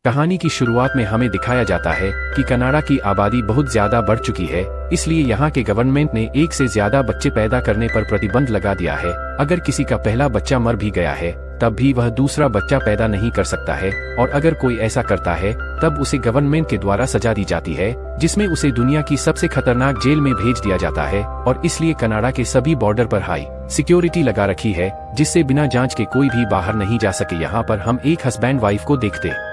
कहानी की शुरुआत में हमें दिखाया जाता है कि कनाडा की आबादी बहुत ज्यादा बढ़ चुकी है, इसलिए यहाँ के गवर्नमेंट ने एक से ज्यादा बच्चे पैदा करने पर प्रतिबंध लगा दिया है। अगर किसी का पहला बच्चा मर भी गया है तब भी वह दूसरा बच्चा पैदा नहीं कर सकता है, और अगर कोई ऐसा करता है तब उसे गवर्नमेंट के द्वारा सजा दी जाती है, जिसमें उसे दुनिया की सबसे खतरनाक जेल में भेज दिया जाता है। और इसलिए कनाडा के सभी बॉर्डर पर हाई सिक्योरिटी लगा रखी है, जिससे बिना जांच के कोई भी बाहर नहीं जा सके। यहाँ पर हम एक हस्बैंड वाइफ को देखते हैं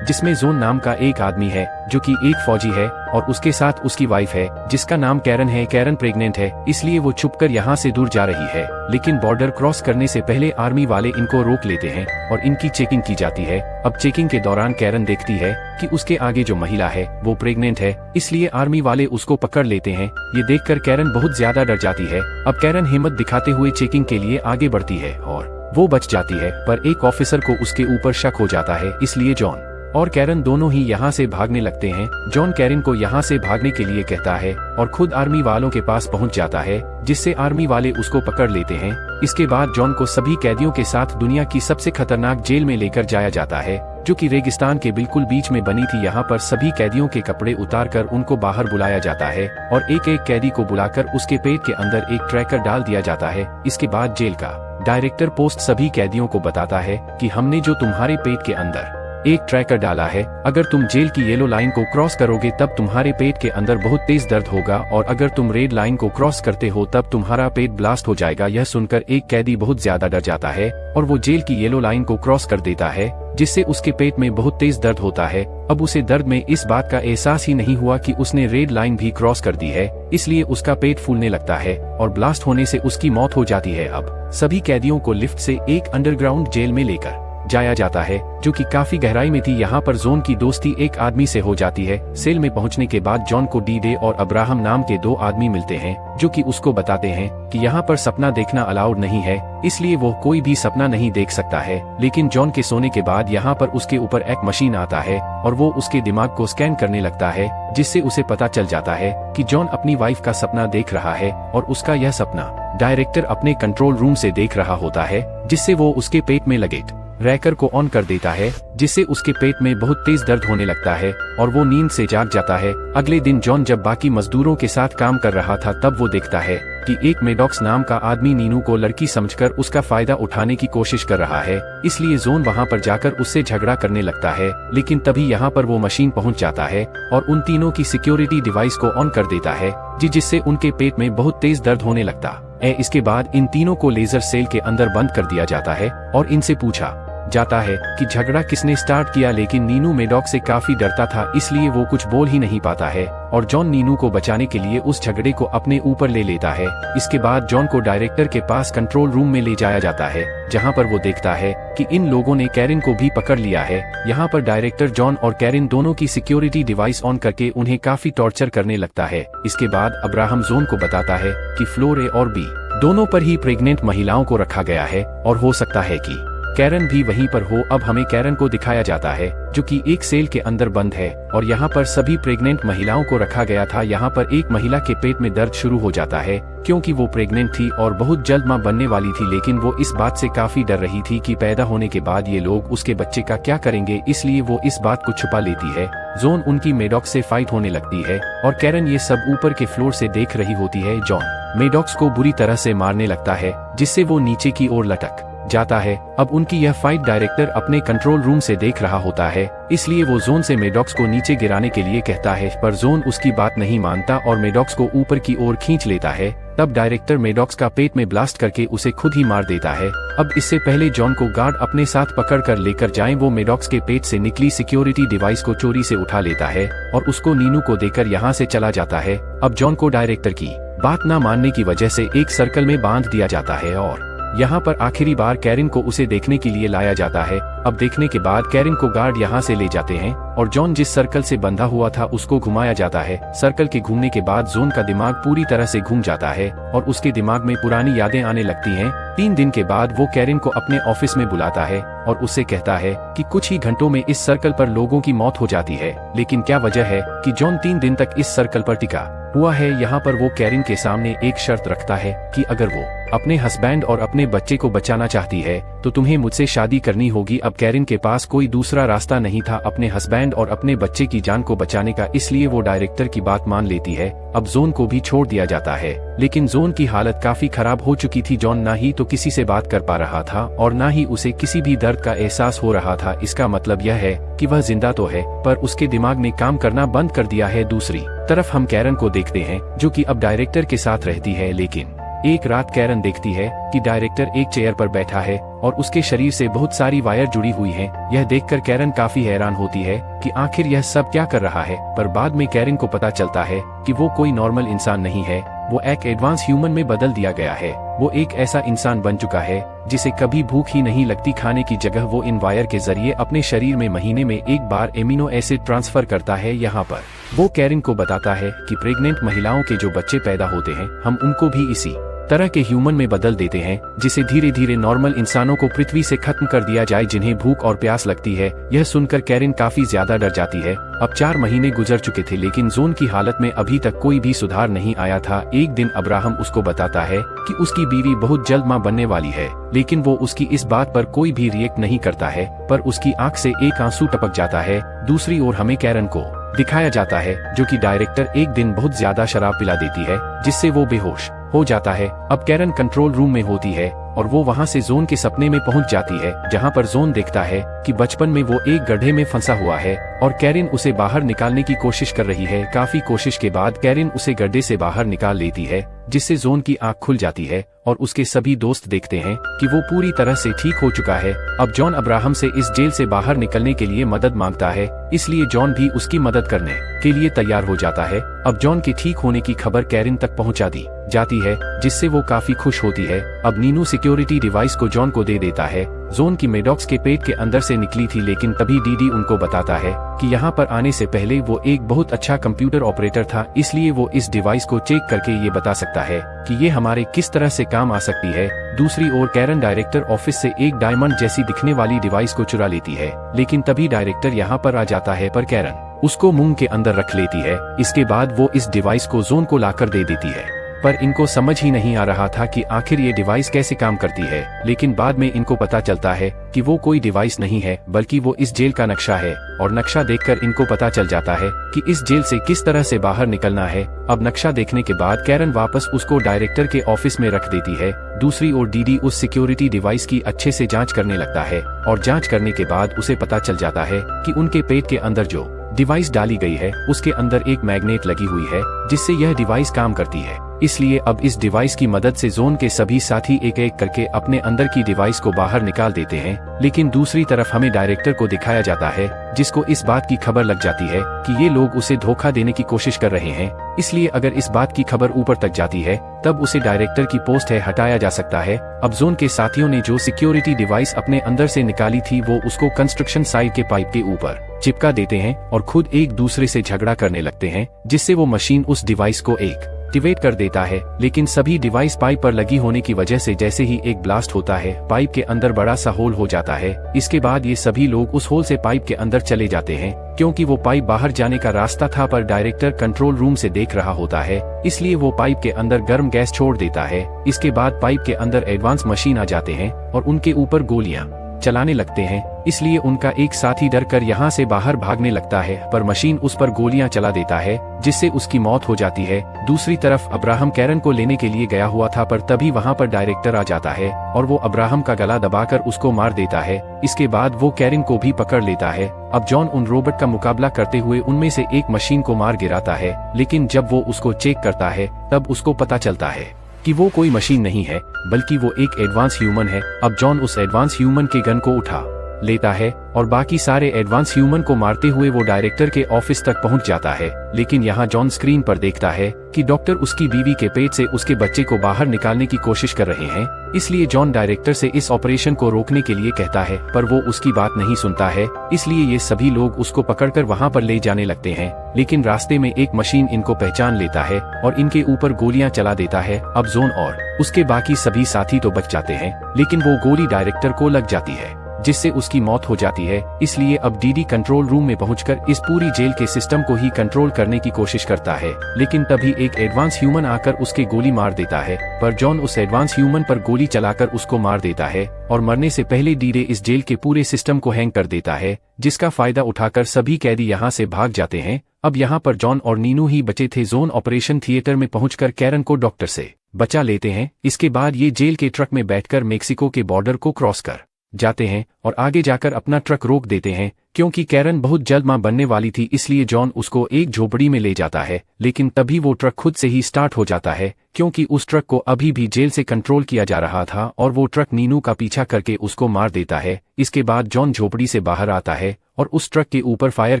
जिसमें जोन नाम का एक आदमी है जो कि एक फौजी है, और उसके साथ उसकी वाइफ है जिसका नाम कैरन है। कैरन प्रेग्नेंट है, इसलिए वो छुपकर यहाँ से दूर जा रही है, लेकिन बॉर्डर क्रॉस करने से पहले आर्मी वाले इनको रोक लेते हैं और इनकी चेकिंग की जाती है। अब चेकिंग के दौरान कैरन देखती है कि उसके आगे जो महिला है वो प्रेग्नेंट है, इसलिए आर्मी वाले उसको पकड़ लेते हैं। ये देखकर कैरन बहुत ज्यादा डर जाती है। अब कैरन हिम्मत दिखाते हुए चेकिंग के लिए आगे बढ़ती है और वो बच जाती है, पर एक ऑफिसर को उसके ऊपर शक हो जाता है, इसलिए जॉन और कैरन दोनों ही यहाँ से भागने लगते हैं। जॉन कैरन को यहाँ से भागने के लिए कहता है और खुद आर्मी वालों के पास पहुँच जाता है, जिससे आर्मी वाले उसको पकड़ लेते हैं। इसके बाद जॉन को सभी कैदियों के साथ दुनिया की सबसे खतरनाक जेल में लेकर जाया जाता है, जो कि रेगिस्तान के बिल्कुल बीच में बनी थी। यहाँ पर सभी कैदियों के कपड़े उतारकर उनको बाहर बुलाया जाता है और एक एक कैदी को बुलाकर उसके पेट के अंदर एक ट्रैकर डाल दिया जाता है। इसके बाद जेल का डायरेक्टर पोस्ट सभी कैदियों को बताता है कि हमने जो तुम्हारे पेट के अंदर एक ट्रैकर डाला है, अगर तुम जेल की येलो लाइन को क्रॉस करोगे तब तुम्हारे पेट के अंदर बहुत तेज दर्द होगा, और अगर तुम रेड लाइन को क्रॉस करते हो तब तुम्हारा पेट ब्लास्ट हो जाएगा। यह सुनकर एक कैदी बहुत ज्यादा डर जाता है और वो जेल की येलो लाइन को क्रॉस कर देता है, जिससे उसके पेट में बहुत तेज दर्द होता है। अब उसे दर्द में इस बात का एहसास ही नहीं हुआ कि उसने रेड लाइन भी क्रॉस कर दी है, इसलिए उसका पेट फूलने लगता है और ब्लास्ट होने से उसकी मौत हो जाती है। अब सभी कैदियों को लिफ्ट से एक अंडरग्राउंड जेल में लेकर जाया जाता है, जो कि काफी गहराई में थी। यहाँ पर जोन की दोस्ती एक आदमी से हो जाती है। सेल में पहुँचने के बाद जॉन को डी-डे और अब्राहम नाम के दो आदमी मिलते हैं, जो कि उसको बताते हैं कि यहाँ पर सपना देखना अलाउड नहीं है, इसलिए वो कोई भी सपना नहीं देख सकता है। लेकिन जॉन के सोने के बाद यहाँ पर उसके ऊपर एक मशीन आता है और वो उसके दिमाग को स्कैन करने लगता है, जिससे उसे पता चल जाता है कि जॉन अपनी वाइफ का सपना देख रहा है, और उसका यह सपना डायरेक्टर अपने कंट्रोल रूम से देख रहा होता है, जिससे वो उसके पेट में लगे रैकर को ऑन कर देता है, जिससे उसके पेट में बहुत तेज दर्द होने लगता है और वो नींद से जाग जाता है। अगले दिन जॉन जब बाकी मजदूरों के साथ काम कर रहा था तब वो देखता है कि एक मेडॉक्स नाम का आदमी नीनू को लड़की समझकर उसका फायदा उठाने की कोशिश कर रहा है, इसलिए जोन वहां पर जाकर उससे झगड़ा करने लगता है। लेकिन तभी यहाँ पर वो मशीन पहुंच जाता है और उन तीनों की सिक्योरिटी डिवाइस को ऑन कर देता है, जिससे उनके पेट में बहुत तेज दर्द होने लगता है। इसके बाद इन तीनों को लेजर सेल के अंदर बंद कर दिया जाता है और इनसे पूछा जाता है कि झगड़ा किसने स्टार्ट किया, लेकिन नीनू मेडॉक से काफी डरता था, इसलिए वो कुछ बोल ही नहीं पाता है, और जॉन नीनू को बचाने के लिए उस झगड़े को अपने ऊपर ले लेता है। इसके बाद जॉन को डायरेक्टर के पास कंट्रोल रूम में ले जाया जाता है, जहां पर वो देखता है कि इन लोगों ने कैरिन को भी पकड़ लिया है। यहाँ पर डायरेक्टर जॉन और कैरिन दोनों की सिक्योरिटी डिवाइस ऑन करके उन्हें काफी टॉर्चर करने लगता है। इसके बाद अब्राहम जोन को बताता है कि फ्लोर ए और बी दोनों पर ही प्रेग्नेंट महिलाओं को रखा गया है, और हो सकता है कि कैरन भी वहीं पर हो। अब हमें कैरन को दिखाया जाता है जो कि एक सेल के अंदर बंद है, और यहाँ पर सभी प्रेग्नेंट महिलाओं को रखा गया था। यहाँ पर एक महिला के पेट में दर्द शुरू हो जाता है, क्योंकि वो प्रेग्नेंट थी और बहुत जल्द मां बनने वाली थी, लेकिन वो इस बात से काफी डर रही थी कि पैदा होने के बाद ये लोग उसके बच्चे का क्या करेंगे, इसलिए वो इस बात को छुपा लेती है। जोन उनकी मेडॉक्स से फाइट होने लगती है और कैरन ये सब ऊपर के फ्लोर से देख रही होती है। जॉन मेडॉक्स को बुरी तरह से मारने लगता है, जिससे वो नीचे की ओर लटक जाता है। अब उनकी यह फाइट डायरेक्टर अपने कंट्रोल रूम से देख रहा होता है, इसलिए वो जोन से मेडॉक्स को नीचे गिराने के लिए कहता है, पर जोन उसकी बात नहीं मानता और मेडॉक्स को ऊपर की ओर खींच लेता है। तब डायरेक्टर मेडॉक्स का पेट में ब्लास्ट करके उसे खुद ही मार देता है। अब इससे पहले जॉन को गार्ड अपने साथ पकड़ कर लेकर जाएं, वो मेडॉक्स के पेट से निकली सिक्योरिटी डिवाइस को चोरी से उठा लेता है और उसको नीनू को देकर यहाँ से चला जाता है। अब जॉन को डायरेक्टर की बात न मानने की वजह से एक सर्कल में बांध दिया जाता है, और यहाँ पर आखिरी बार कैरिन को उसे देखने के लिए लाया जाता है। अब देखने के बाद कैरिन को गार्ड यहाँ से ले जाते हैं और जॉन जिस सर्कल से बंधा हुआ था उसको घुमाया जाता है। सर्कल के घूमने के बाद जोन का दिमाग पूरी तरह से घूम जाता है और उसके दिमाग में पुरानी यादें आने लगती हैं। 3 दिन के बाद वो कैरिन को अपने ऑफिस में बुलाता है और उससे कहता है कि कुछ ही घंटों में इस सर्कल पर लोगों की मौत हो जाती है, लेकिन क्या वजह है कि जॉन 3 दिन तक इस सर्कल पर टिका हुआ है। यहाँ पर वो कैरिन के सामने एक शर्त रखता है कि अगर वो अपने हस्बैंड और अपने बच्चे को बचाना चाहती है तो तुम्हें मुझसे शादी करनी होगी। अब कैरिन के पास कोई दूसरा रास्ता नहीं था अपने हस्बैंड और अपने बच्चे की जान को बचाने का, इसलिए वो डायरेक्टर की बात मान लेती है। अब जॉन को भी छोड़ दिया जाता है, लेकिन जॉन की हालत काफी खराब हो चुकी थी। जॉन ना ही तो किसी से बात कर पा रहा था और ना ही उसे किसी भी दर्द का एहसास हो रहा था। इसका मतलब यह है कि वह जिंदा तो है पर उसके दिमाग ने काम करना बंद कर दिया है। दूसरी तरफ हम कैरन को देखते हैं जो कि अब डायरेक्टर के साथ रहती है, लेकिन एक रात कैरन देखती है कि डायरेक्टर एक चेयर पर बैठा है और उसके शरीर से बहुत सारी वायर जुड़ी हुई हैं। यह देखकर कैरन काफी हैरान होती है कि आखिर यह सब क्या कर रहा है, पर बाद में कैरन को पता चलता है कि वो कोई नॉर्मल इंसान नहीं है, वो एक एडवांस ह्यूमन में बदल दिया गया है। वो एक ऐसा इंसान बन चुका है जिसे कभी भूख ही नहीं लगती। खाने की जगह वो इन वायर के जरिए अपने शरीर में महीने में एक बार एमिनो एसिड ट्रांसफर करता है। यहाँ पर वो कैरन को बताता है कि प्रेग्नेंट महिलाओं के जो बच्चे पैदा होते हैं हम उनको भी इसी तरह के ह्यूमन में बदल देते हैं, जिसे धीरे धीरे नॉर्मल इंसानों को पृथ्वी से खत्म कर दिया जाए जिन्हें भूख और प्यास लगती है। यह सुनकर कैरन काफी ज्यादा डर जाती है। अब 4 महीने गुजर चुके थे लेकिन जॉन की हालत में अभी तक कोई भी सुधार नहीं आया था। एक दिन अब्राहम उसको बताता है कि उसकी बीवी बहुत जल्द मां बनने वाली है, लेकिन वो उसकी इस बात पर कोई भी रिएक्ट नहीं करता है, पर उसकी आंख से एक आंसू टपक जाता है। दूसरी ओर हमें कैरन को दिखाया जाता है जो कि डायरेक्टर एक दिन बहुत ज्यादा शराब पिला देती है जिससे वो बेहोश हो जाता है। अब कैरन कंट्रोल रूम में होती है और वो वहाँ से जॉन के सपने में पहुँच जाती है, जहाँ पर जॉन देखता है कि बचपन में वो एक गड्ढे में फंसा हुआ है और कैरन उसे बाहर निकालने की कोशिश कर रही है। काफी कोशिश के बाद कैरन उसे गड्ढे से बाहर निकाल लेती है, जिससे जॉन की आंख खुल जाती है और उसके सभी दोस्त देखते हैं कि वो पूरी तरह से ठीक हो चुका है। अब जॉन अब्राहम से इस जेल से बाहर निकलने के लिए मदद मांगता है, इसलिए जॉन भी उसकी मदद करने के लिए तैयार हो जाता है। अब जॉन के ठीक होने की खबर कैरन तक पहुंचा दी जाती है, जिससे वो काफी खुश होती है। अब नीनू सिक्योरिटी डिवाइस को जॉन को दे देता है। जॉन की मेडॉक्स के पेट के अंदर से निकली थी, लेकिन तभी डीडी उनको बताता है कि यहाँ पर आने से पहले वो एक बहुत अच्छा कंप्यूटर ऑपरेटर था, इसलिए वो इस डिवाइस को चेक करके ये बता सकता है कि ये हमारे किस तरह से काम आ सकती है। दूसरी ओर कैरन डायरेक्टर ऑफिस से एक डायमंड जैसी दिखने वाली डिवाइस को चुरा लेती है, लेकिन तभी डायरेक्टर यहाँ पर आ जाता है, पर कैरन उसको मुंह के अंदर रख लेती है। इसके बाद वो इस डिवाइस को जॉन को लाकर दे देती है, पर इनको समझ ही नहीं आ रहा था कि आखिर ये डिवाइस कैसे काम करती है। लेकिन बाद में इनको पता चलता है कि वो कोई डिवाइस नहीं है बल्कि वो इस जेल का नक्शा है, और नक्शा देखकर इनको पता चल जाता है कि इस जेल से किस तरह से बाहर निकलना है। अब नक्शा देखने के बाद कैरन वापस उसको डायरेक्टर के ऑफिस में रख देती है। दूसरी ओर डीडी उस सिक्योरिटी डिवाइस की अच्छे से जांच करने लगता है और जांच करने के बाद उसे पता चल जाता है कि उनके पेट के अंदर जो डिवाइस डाली गई है उसके अंदर एक मैग्नेट लगी हुई है, जिससे यह डिवाइस काम करती है। इसलिए अब इस डिवाइस की मदद से जॉन के सभी साथी एक एक करके अपने अंदर की डिवाइस को बाहर निकाल देते हैं। लेकिन दूसरी तरफ हमें डायरेक्टर को दिखाया जाता है, जिसको इस बात की खबर लग जाती है कि ये लोग उसे धोखा देने की कोशिश कर रहे हैं। इसलिए अगर इस बात की खबर ऊपर तक जाती है तब उसे डायरेक्टर की पोस्ट है हटाया जा सकता है। अब जॉन के साथियों ने जो सिक्योरिटी डिवाइस अपने अंदर से निकाली थी वो उसको कंस्ट्रक्शन साइट के पाइप के ऊपर चिपका देते हैं और खुद एक दूसरे से झगड़ा करने लगते हैं, जिससे वो मशीन उस डिवाइस को एक्टिवेट कर देता है। लेकिन सभी डिवाइस पाइप पर लगी होने की वजह से जैसे ही एक ब्लास्ट होता है पाइप के अंदर बड़ा सा होल हो जाता है। इसके बाद ये सभी लोग उस होल से पाइप के अंदर चले जाते हैं, क्योंकि वो पाइप बाहर जाने का रास्ता था, पर डायरेक्टर कंट्रोल रूम से देख रहा होता है, इसलिए वो पाइप के अंदर गर्म गैस छोड़ देता है। इसके बाद पाइप के अंदर एडवांस मशीन आ जाते हैं और उनके ऊपर गोलियां चलाने लगते हैं, इसलिए उनका एक साथी डर कर यहाँ से बाहर भागने लगता है, पर मशीन उस पर गोलियां चला देता है जिससे उसकी मौत हो जाती है। दूसरी तरफ अब्राहम कैरन को लेने के लिए गया हुआ था, पर तभी वहाँ पर डायरेक्टर आ जाता है और वो अब्राहम का गला दबाकर उसको मार देता है। इसके बाद वो कैरन को भी पकड़ लेता है। अब जॉन उन रोबोट का मुकाबला करते हुए उनमें से एक मशीन को मार गिराता है, लेकिन जब वो उसको चेक करता है तब उसको पता चलता है कि वो कोई मशीन नहीं है बल्कि वो एक एडवांस ह्यूमन है। अब जॉन उस एडवांस ह्यूमन के गन को उठा लेता है और बाकी सारे एडवांस ह्यूमन को मारते हुए वो डायरेक्टर के ऑफिस तक पहुंच जाता है। लेकिन यहाँ जॉन स्क्रीन पर देखता है कि डॉक्टर उसकी बीवी के पेट से उसके बच्चे को बाहर निकालने की कोशिश कर रहे हैं, इसलिए जॉन डायरेक्टर से इस ऑपरेशन को रोकने के लिए कहता है, पर वो उसकी बात नहीं सुनता है। इसलिए ये सभी लोग उसको पकड़कर वहाँ पर ले जाने लगते हैं, लेकिन रास्ते में एक मशीन इनको पहचान लेता है और इनके ऊपर गोलियां चला देता है। अब जॉन और उसके बाकी सभी साथी तो बच जाते हैं, लेकिन वो गोली डायरेक्टर को लग जाती है। जिससे उसकी मौत हो जाती है। इसलिए अब डीडी कंट्रोल रूम में पहुंचकर इस पूरी जेल के सिस्टम को ही कंट्रोल करने की कोशिश करता है, लेकिन तभी एक एडवांस ह्यूमन आकर उसके गोली मार देता है। पर जॉन उस एडवांस ह्यूमन पर गोली चलाकर उसको मार देता है और मरने से पहले डीडे इस जेल के पूरे सिस्टम को हैंग कर देता है, जिसका फायदा उठाकर सभी कैदी यहाँ से भाग जाते हैं। अब यहाँ पर जॉन और नीनू ही बचे थे। जोन ऑपरेशन थिएटर में पहुंचकर कैरन को डॉक्टर से बचा लेते हैं। इसके बाद ये जेल के ट्रक में बैठकर मेक्सिको के बॉर्डर को क्रॉस कर जाते हैं और आगे जाकर अपना ट्रक रोक देते हैं। क्योंकि कैरन बहुत जल्द मां बनने वाली थी, इसलिए जॉन उसको एक झोपड़ी में ले जाता है, लेकिन तभी वो ट्रक खुद से ही स्टार्ट हो जाता है, क्योंकि उस ट्रक को अभी भी जेल से कंट्रोल किया जा रहा था और वो ट्रक नीनू का पीछा करके उसको मार देता है। इसके बाद जॉन झोपड़ी से बाहर आता है और उस ट्रक के ऊपर फायर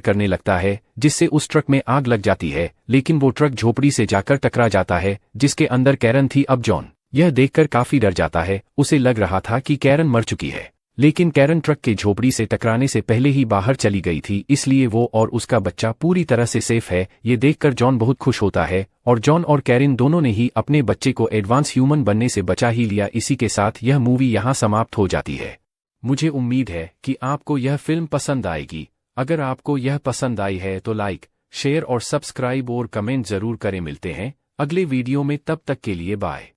करने लगता है, जिससे उस ट्रक में आग लग जाती है, लेकिन वो ट्रक झोपड़ी से जाकर टकरा जाता है, जिसके अंदर कैरन थी। अब जॉन यह देखकर काफी डर जाता है। उसे लग रहा था कि कैरन मर चुकी है, लेकिन कैरन ट्रक के झोपड़ी से टकराने से पहले ही बाहर चली गई थी, इसलिए वो और उसका बच्चा पूरी तरह से सेफ है। ये देखकर जॉन बहुत खुश होता है और जॉन और कैरन दोनों ने ही अपने बच्चे को एडवांस ह्यूमन बनने से बचा ही लिया। इसी के साथ यह मूवी यहाँ समाप्त हो जाती है। मुझे उम्मीद है कि आपको यह फिल्म पसंद आएगी। अगर आपको यह पसंद आई है तो लाइक, शेयर और सब्सक्राइब और कमेंट जरूर करें। मिलते हैं अगले वीडियो में, तब तक के लिए बाय।